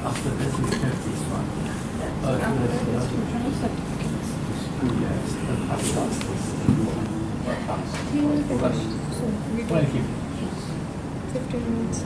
after that we have this one. Yes, when he 15 minutes.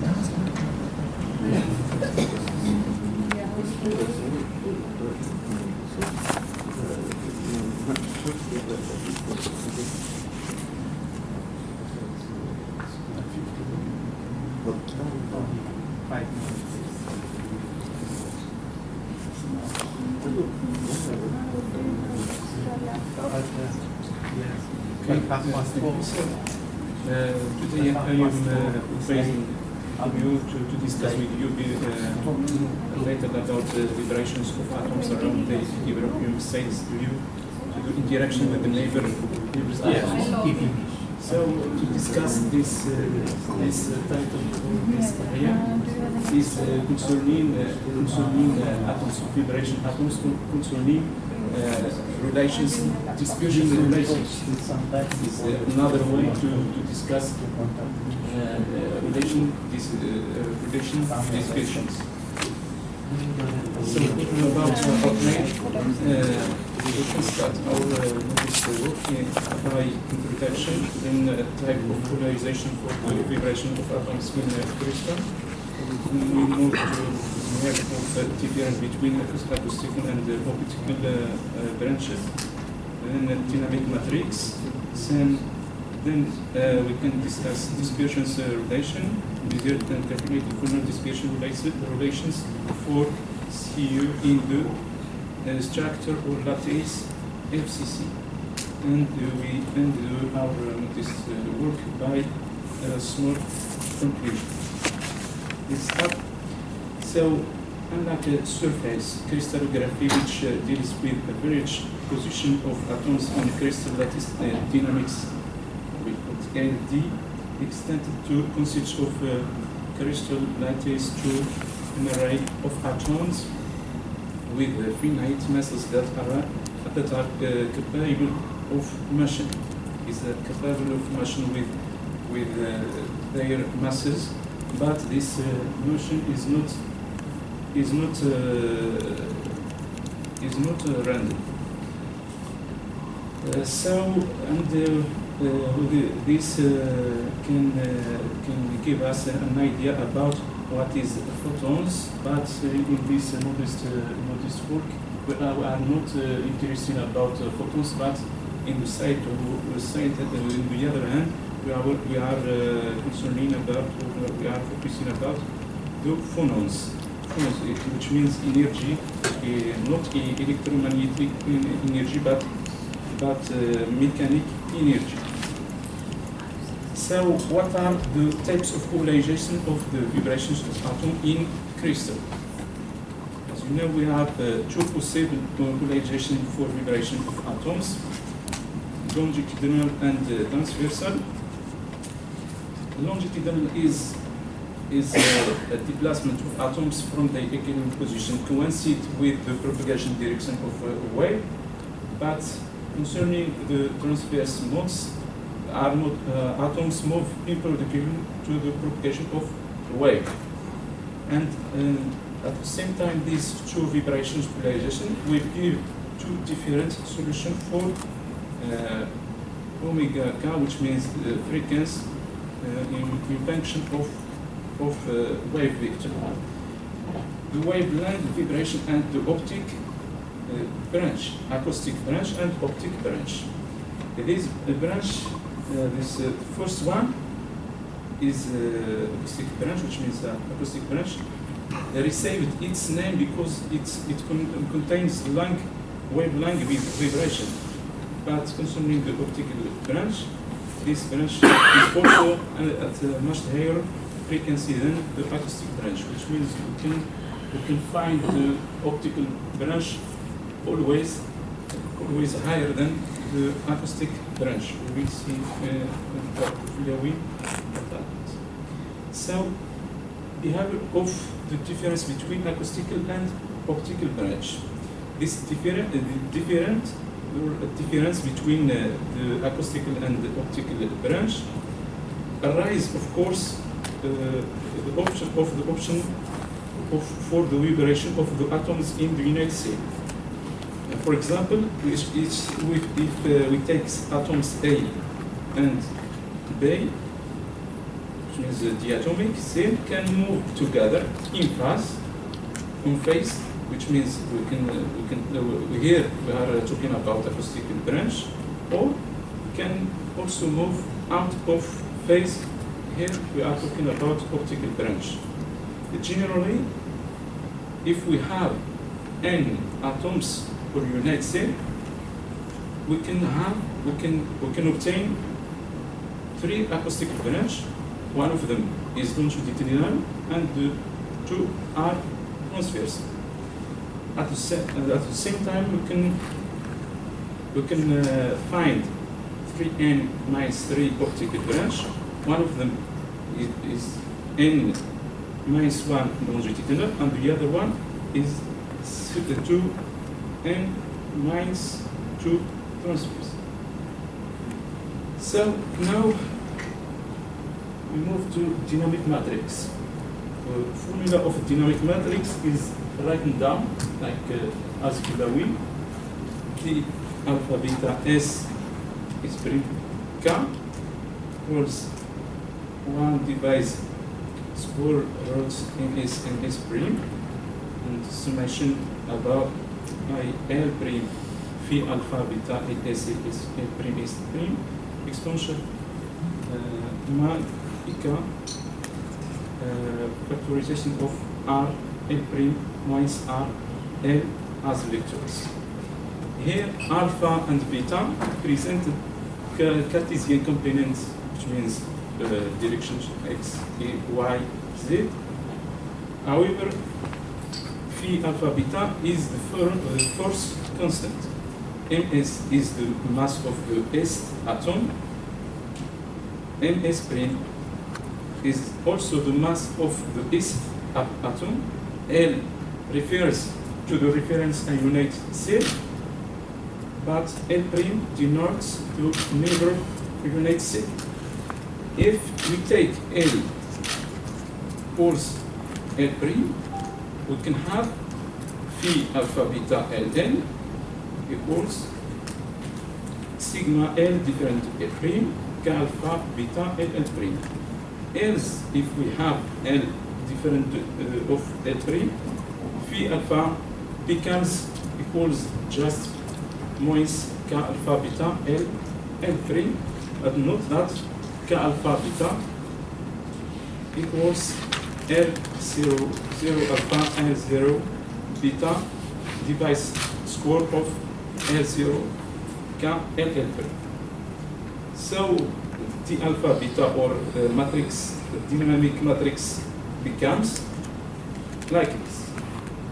Today I am praising you to discuss with you later about the vibrations of atoms around the European states to you to do interaction with the neighbors atoms. So to discuss this title of this area is concerning atoms, vibration atoms, concerning relations, distribution relations. Is another way to discuss relation distributions. So talking about outline, we can start our notice work by introduction in type of polarization for the vibration of atoms in crystal. We move to have of difference between acoustical and optical branches, and dynamic matrix. Then we can discuss dispersion relation, desired and calculated Coulomb dispersion relations for CU in the structure or lattice FCC. And we end our notice work by a small conclusion. It's up. So, unlike a surface crystallography, which deals with the average position of atoms on crystal lattice dynamics, we put LD, extended to consists of crystal lattice to an array of atoms with finite masses that are capable of motion. Is capable of motion with their masses, but this motion is not random. This can give us an idea about what is photons, but in this modest work we are not interested about photons, but in the side on the other hand we are concerning about, we are focusing about the phonons, which means energy, not electromagnetic energy, but mechanic energy. So, what are the types of polarization of the vibrations of atom in crystal? As you know, we have two possible polarization for vibration of atoms: longitudinal and transversal. Longitudinal is a displacement of atoms from the equilibrium position coincide with the propagation direction of a wave, but concerning the transverse modes, atoms move perpendicular to the propagation of the wave. And at the same time, these two vibrations polarization will give two different solutions for omega k, which means the frequency in function of wave vector. The wavelength, vibration, and the optic branch, acoustic branch and optic branch. This branch, this first one is acoustic branch, which means acoustic branch. They received its name because it contains wavelength with vibration. But concerning the optical branch, this branch is also at a much higher frequency than the acoustic branch, which means you can find the optical branch always higher than the acoustic branch. We will see following that. So, behavior of the difference between acoustical and optical branch. This difference between the acoustical and the optical branch arise, of course, the option for the vibration of the atoms in the unit cell. For example, if we take atoms A and B, which means the atomic cell can move together in phase, which means here we are talking about acoustical branch, or can also move out of phase. Here we are talking about optical branch. Generally, if we have n atoms per unit cell, we can obtain 3 acoustic branch. One of them is longitudinal, and the 2 are transverse. At the same time, we can find 3n minus 3 optical branch. One of them is n minus 1 longitudinal, and the other one is 2n minus 2 transverse. So now we move to dynamic matrix. The formula of dynamic matrix is written down like as following: T alpha beta S is prime K equals 1 divided square root ns and s prime, and summation about I L prime phi alpha beta s is L prime s prime exponential mod ik factorization of R L prime minus R L as vectors. Here alpha and beta presented Cartesian components, which means direction x, y, z. However, phi alpha beta is the force constant. Ms is the mass of the s atom. Ms prime is also the mass of the s atom. L refers to the reference unit cell, but L prime denotes the neighbor unit cell. If we take L equals L prime, we can have phi alpha beta Ln equals sigma L different L prime K alpha beta L prime. Else, if we have L different of L prime, phi alpha becomes equals just minus K alpha beta L prime, but note that K alpha beta equals L0 alpha L0 beta divides square of L0 K L prime. So T alpha beta or matrix, dynamic matrix becomes like this.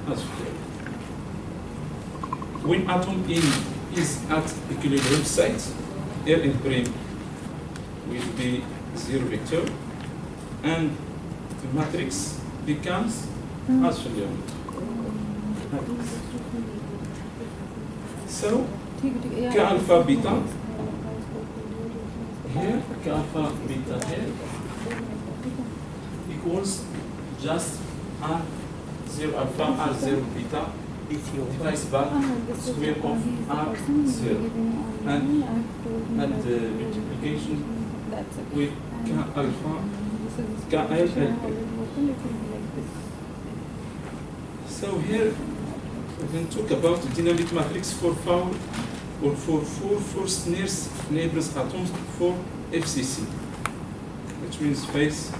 As when atom is at equilibrium site, L prime will be 0 vector, and the matrix becomes as follows. So K alpha beta here, K alpha beta here equals just R0 alpha R0 beta divided by square of R0, and the multiplication with K alpha KL. So here we can talk about the dynamic matrix for four force neighbors atoms for FCC, which means phase,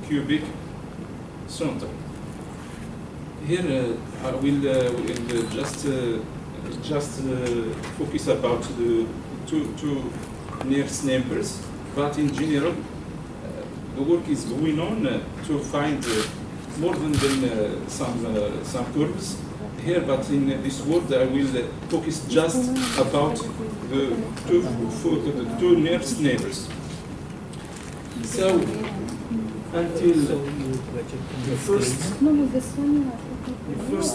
cubic, center. Here I will just focus about the two nearest neighbors, but in general the work is going on to find more than some curves here, but in this word I will focus just about the two nearest neighbors. So until the first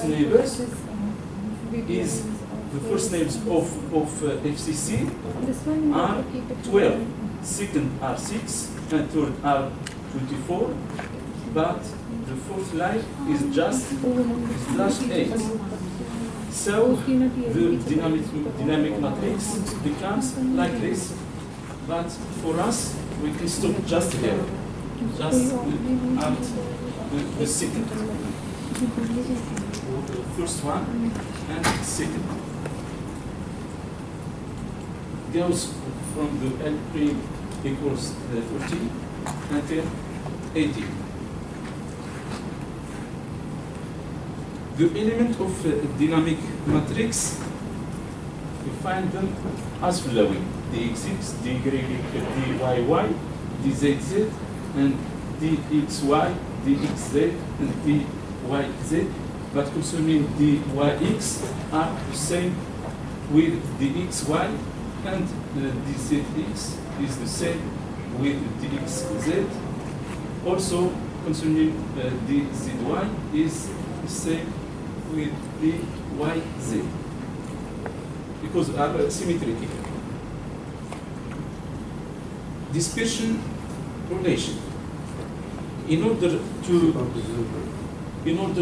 neighbors is the first neighbors of FCC are 12, second are 6, and third are 24, but the fourth line is just +8. So the dynamic matrix becomes like this, but for us, we can stop just here, just at the second. First one and second goes from the L prime equals 14 until 18. The element of dynamic matrix, we find them as following: dx, dyy, dzz, and dxy, dxz, and dyz. But concerning dyx are the same with dxy, and dzx is the same with dxz. Also concerning dzy is the same with dyz, because are symmetric. Dispersion relation. In order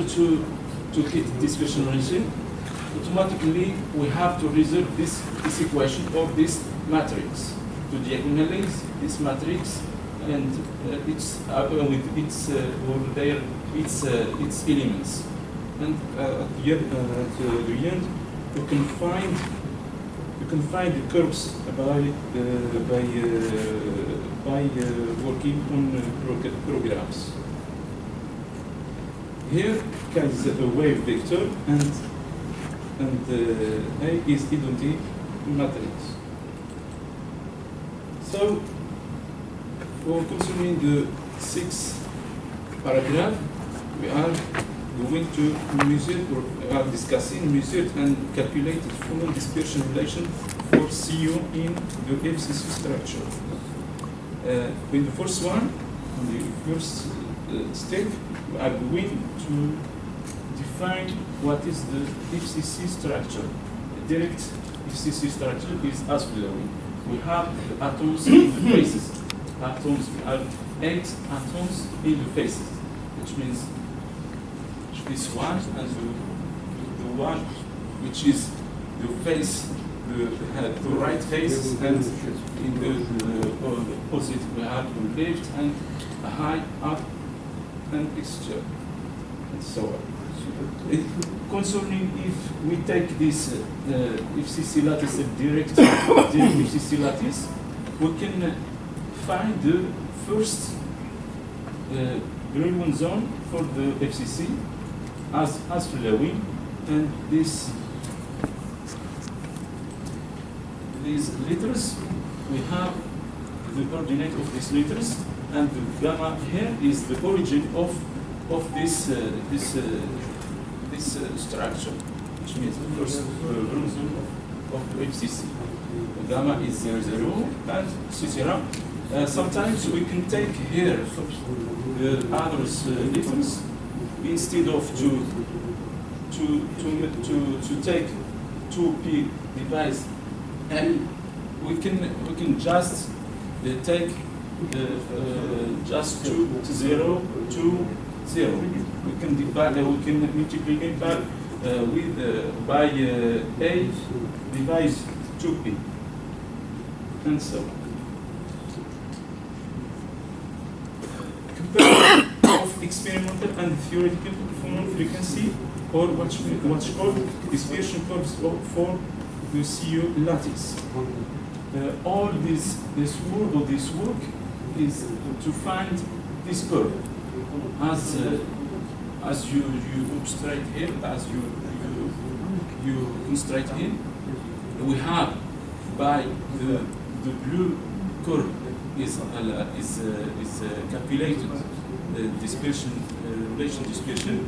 to get dispersion relation, automatically we have to resolve this equation or this matrix, to diagonalize this matrix and its with its its elements. And at the end, you can find the curves by working on programs. Here is a wave vector, and A is identity matrix. So, for concerning the sixth paragraph, we are going to measure, or we are discussing measured and calculated Froment dispersion relation for CO in the FCC structure. In the first one, in the first step, we are going to define what is the FCC structure. The direct FCC structure is as following. We have the atoms in the faces. Atoms, we have 8 atoms in the faces, which means this one and the one which is the face, the right face, and in the opposite we have the left and a high up and exterior, and so on. Concerning if we take this FCC lattice, direct FCC lattice, we can find the first Brillouin zone for the FCC as following, and these letters, we have the coordinate of these letters, and the gamma here is the origin of this structure, which means the first Brillouin zone of the FCC. The gamma is 0, 0, and etc. Sometimes we can take here the others letters, instead of to take 2p divided n, we can just take just 2 to 0 to 0. We can divide. We can multiply it by a divided 2p, and so on. Of experimental and theoretical Froment frequency, or what's called dispersion curves for the CO lattice. All this work is to find this curve as you illustrate here, as you illustrate here. We have by the blue curve is calculated dispersion relation dispersion.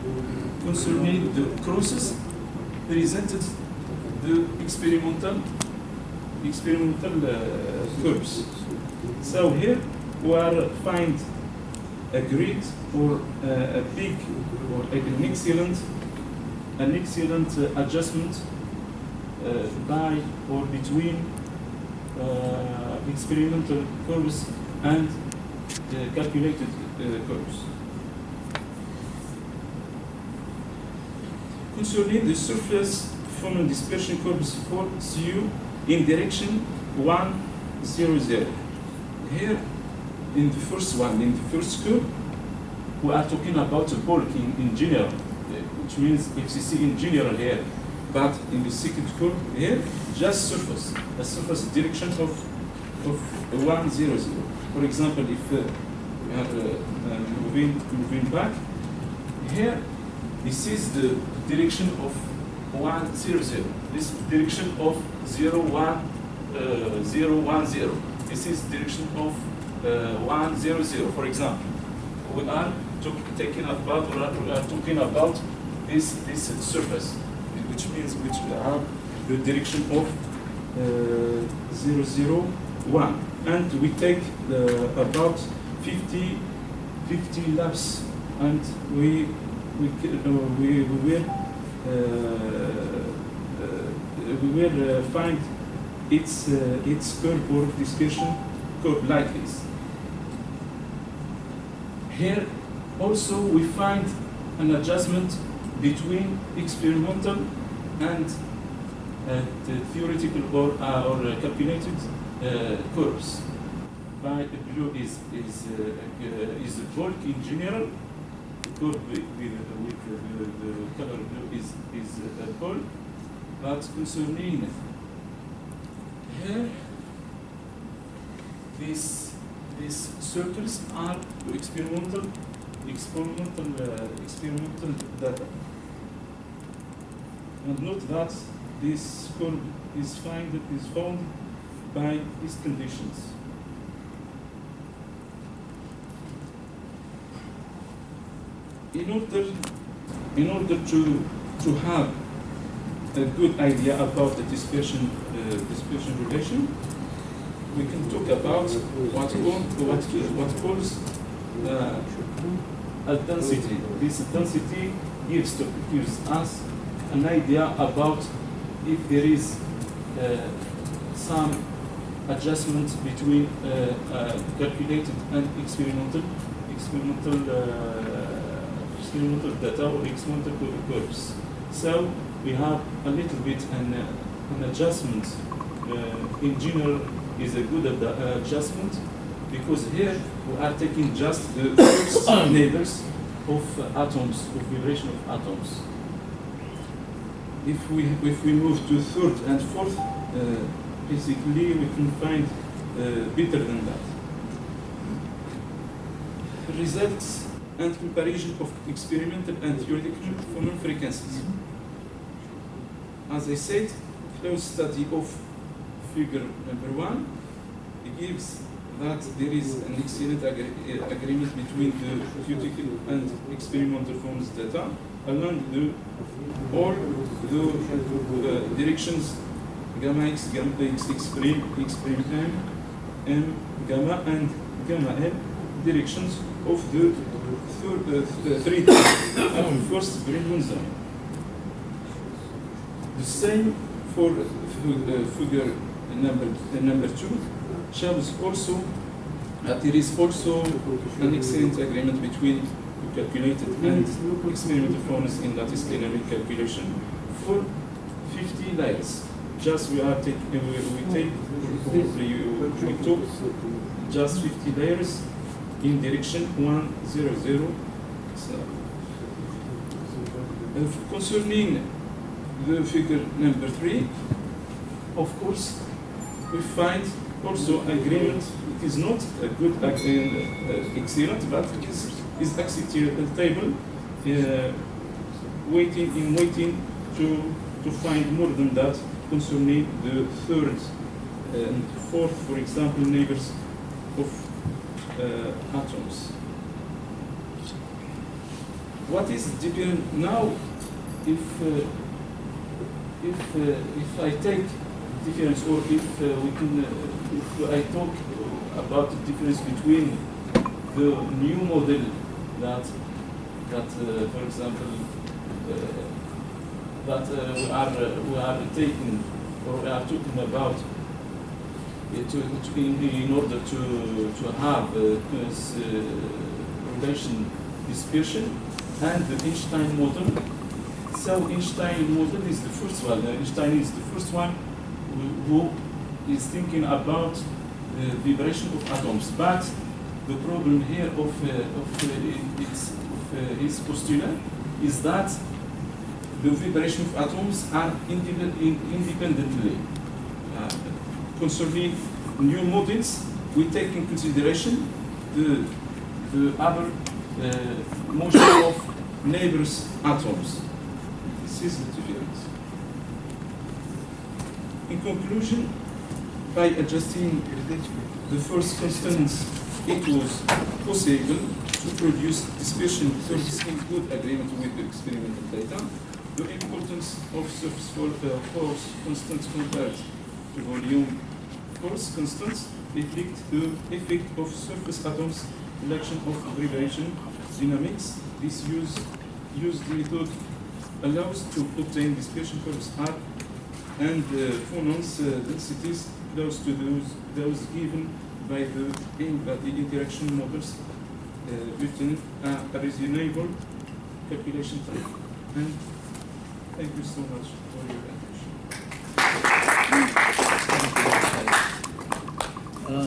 Concerning the crosses, presented the experimental curves. So here we are find a grid or a big or an excellent adjustment by or between experimental curves and calculated curves. concerning the surface Phonon dispersion curves for CU in direction 1, 0, 0. Here, in the first one, in the first curve, we are talking about a bulk in general, which means FCC in general here. But in the second curve here, just surface, a surface direction of 1, 0, 0. For example, if we are moving back, here, this is the direction of 1, 0, 0. This direction of 0, 1, 0, 1, 0. This is direction of 1, 0, 0. For example, we are talking about this surface, which means which are the direction of 0, 0, 1, and we take about 50 laps, and we will find its curve or dispersion curve like this. Here also we find an adjustment between experimental and the theoretical or calculated curves. By blue is the bulk in general. The curve with the color blue is a bulk, but concerning here, these circles are experimental data. And note that this curve is found by these conditions. In order to have a good idea about the dispersion relation, we can talk about what calls a density. This density gives us an idea about if there is some adjustment between calculated and experimental data or experimental curves. So we have a little bit an adjustment. In general, is a good adjustment, because here we are taking just the first neighbors of atoms, of vibration of atoms. If we move to third and fourth, basically we can find better than that. Results and comparison of experimental and theoretical phonon frequencies. As I said, close study of figure number 1 gives that there is an excellent agreement between the theoretical and experimental phonon data along all the directions gamma x, gamma x, x prime, m, gamma, and gamma l directions of the three first Brillouin zone. The same for figure number 2 shows also that there is also an excellent agreement between calculated and experimental phonons in lattice dynamic calculation for 50 layers. Just we took just 50 layers in direction 1, 0, 0. So, concerning the figure number 3, of course, we find also agreement. It is not a good excellent, but it is acceptable. Waiting to find more than that concerning the third and fourth, for example, neighbors of atoms. What is different now? If I take difference, or if I talk about the difference between the new model that for example that we are taking, or we are talking about in order to have this relation dispersion, and the Einstein model, So Einstein model is the first one. Einstein is the first one who is thinking about vibration of atoms. But the problem here of his postulate is that the vibration of atoms are independently. Concerning new models, we take in consideration the other motion of neighbors atoms. This is the difference. In conclusion, by adjusting the first constants, it was possible to produce dispersion curves in good agreement with the experimental data. The importance of surface force constants compared to volume force constants reflect the effect of surface atoms, reduction of vibration dynamics. This used method allows to obtain dispersion curves R and phonons densities close to those given by the interaction models within a reasonable calculation time. And thank you so much for your attention.